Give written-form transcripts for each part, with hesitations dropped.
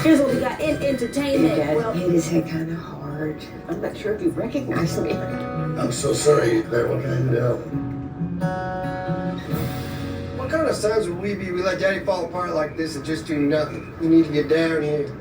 Here's what we got in Your entertainment. dad Well, hit his head kind of hard. I'm not sure if you recognize me. I'm so sorry. What can I do to help? What kind of sons would we be? We let Daddy fall apart like this and just do nothing. You need to get down here.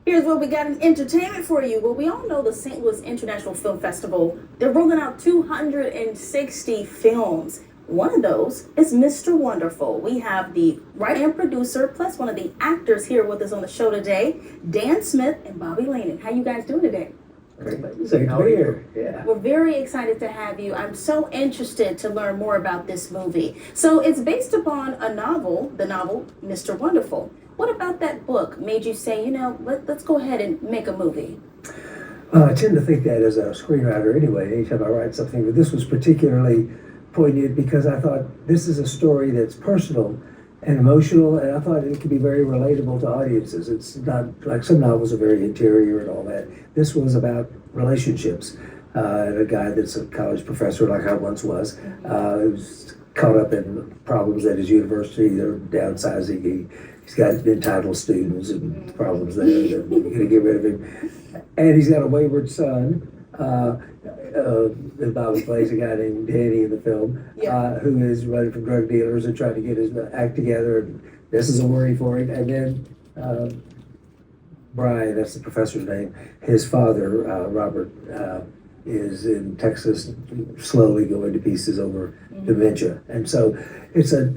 here's what we got in entertainment for you. Well, we all know the St. Louis International Film Festival. They're rolling out 260 films. One of those is Mr. Wonderful. We have the writer and producer, plus one of the actors here with us on the show today, Dan Smith and Bobby Laenen. How you guys doing today? Yeah. We're very excited to have you. I'm so interested to learn more about this movie. So it's based upon a novel, the novel Mr. Wonderful. What about that book made you say, you know, let's go ahead and make a movie? I tend to think that as a screenwriter anyway, anytime I write something, but this was particularly poignant because I thought this is a story that's personal and emotional, and I thought it could be very relatable to audiences. It's not like some novels are very interior and all that. This was about relationships. And a guy that's a college professor, like I once was, who's caught up in problems at his university. They're downsizing. He's got entitled students and problems there. They're going to get rid of him. And he's got a wayward son. Bobby plays a guy named Danny in the film, who is running from drug dealers and trying to get his act together. And this is a worry for him. And then Brian, that's the professor's name, his father, Robert, is in Texas, slowly going to pieces over dementia. And so it's a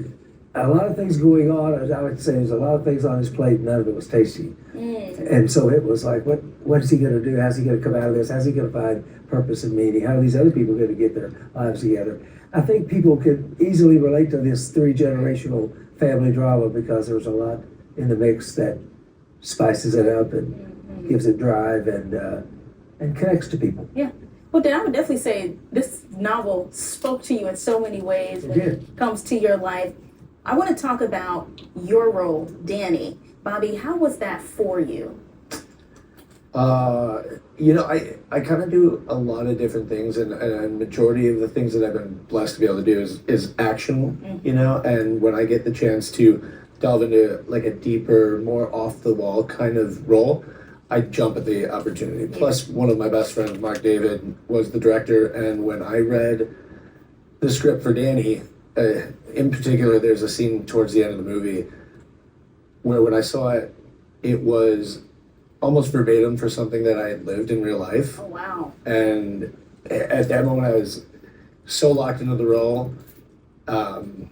lot of things going on. As I would say, there's a lot of things on his plate, none of it was tasty. And so it was like, what is he going to do? How's he going to come out of this? How's he going to find purpose and meaning? How are these other people going to get their lives together? I think people could easily relate to this three-generational family drama because there's a lot in the mix that spices it up and gives it drive and connects to people. Yeah. Well, then I would definitely say this novel spoke to you in so many ways when it comes to your life. I want to talk about your role, Danny. Bobby, how was that for you? I kind of do a lot of different things, and a majority of the things that I've been blessed to be able to do is action, and when I get the chance to delve into like a deeper, more off the wall kind of role, I jump at the opportunity. Plus, one of my best friends, Mark David, was the director, and when I read the script for Danny, in particular, there's a scene towards the end of the movie where when I saw it, it was almost verbatim for something that I had lived in real life. Oh, wow. And at that moment, I was so locked into the role. And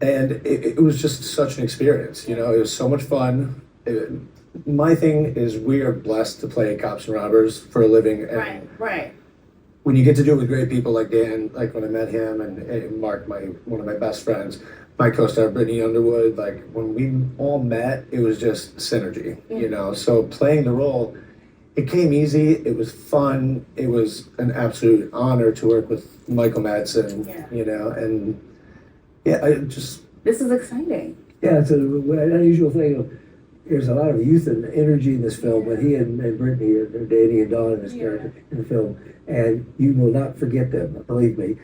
it was just such an experience. It was so much fun. My thing is we are blessed to play cops and robbers for a living. And Right. when you get to do it with great people like Dan, like when I met him and Mark, one of my best friends, my co-star Brittany Underwood, like when we all met, it was just synergy, So playing the role, it came easy. It was fun. It was an absolute honor to work with Michael Madsen, This is exciting. Yeah, it's an unusual thing. There's a lot of youth and energy in this film, but he and Brittany are Danny and Dawn in this character in the film, and you will not forget them, believe me.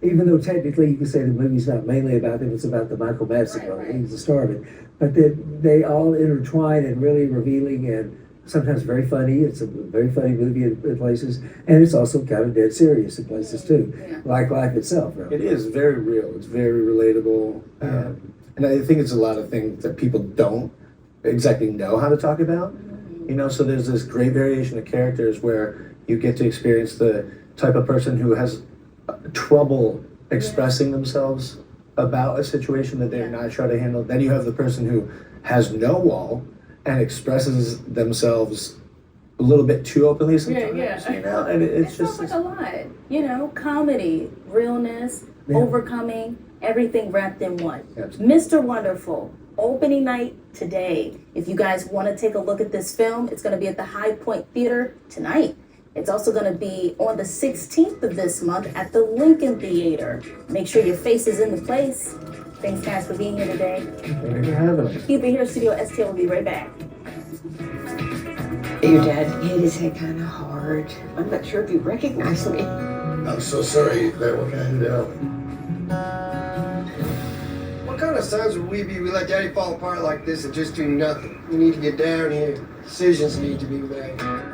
Even though technically you can say the movie's not mainly about them, it's about the Michael Madsen role. He's the star of it. But they all intertwine and really revealing and sometimes very funny. It's a very funny movie in places, and it's also kind of dead serious in places too, like life itself. Really. It is very real. It's very relatable, and I think it's a lot of things that people don't exactly know how to talk about. So there's this great variation of characters where you get to experience the type of person who has trouble expressing themselves about a situation that they're not sure to handle. Then you have the person who has no wall and expresses themselves a little bit too openly sometimes. And it's just sounds like a lot. Comedy, realness, overcoming, everything wrapped in one. Absolutely. Mr. Wonderful, opening night today. If you guys want to take a look at this film, it's going to be at the High Point Theater tonight. It's also going to be on the 16th of this month at the Lincoln Theater. Make sure your face is in the place. Thanks, guys, for being here today. Thanks for having us. Keep it here, Studio STL. We'll be right back. Your dad hit his head kind of hard. I'm not sure if you recognize me. I'm so sorry. What can I do to help? What kind kind of sons would we be? We let daddy fall apart like this and just do nothing. We need to get down here. Decisions need to be made.